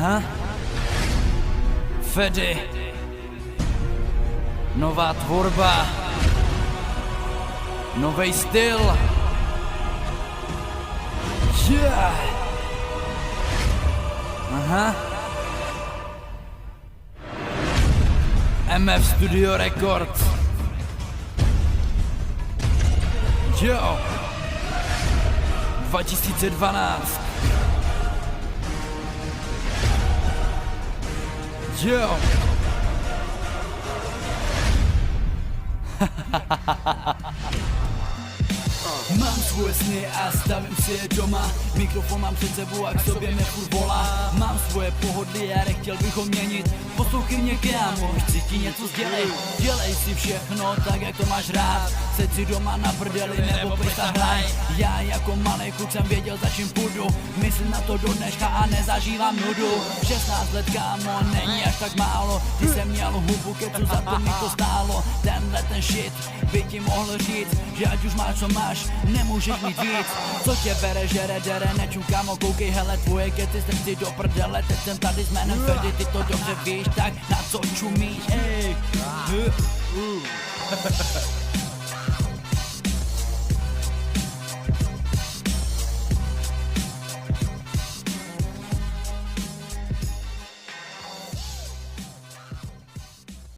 Aha. Fedy. Nová tvorba. Novej styl. Yeah. Aha. MF Studio Records. Jo. 2012. Jo. Mám svoje sny a stavím si je doma. Mikrofon mám před sebou a k sobě mě furt volá. Mám svoje pohodlí a nechtěl bych ho měnit. Poslouchej mě kámo, chci ti něco sdělit. Dělej si všechno tak jak to máš rád. Seď si doma na prdeli nebo pojď a hraj. Já jako malý kluk jsem věděl za čím půjdu. Myslím na to do dneška a nezažívám nudu. 16 let kámo, není až tak málo. Ty jsem měl hubu, kecu za to mi to stálo. Tenhle ten shit by ti mohl říct, že ať už máš co máš, nemůžeš mít víc. Co tě bere, žere, dere, nečum kámo, koukej, hele, tvoje kety strčí do prdele. Teď jsem tady s jménem Fedy, ty to dobře víš, tak na co čumíš, ej.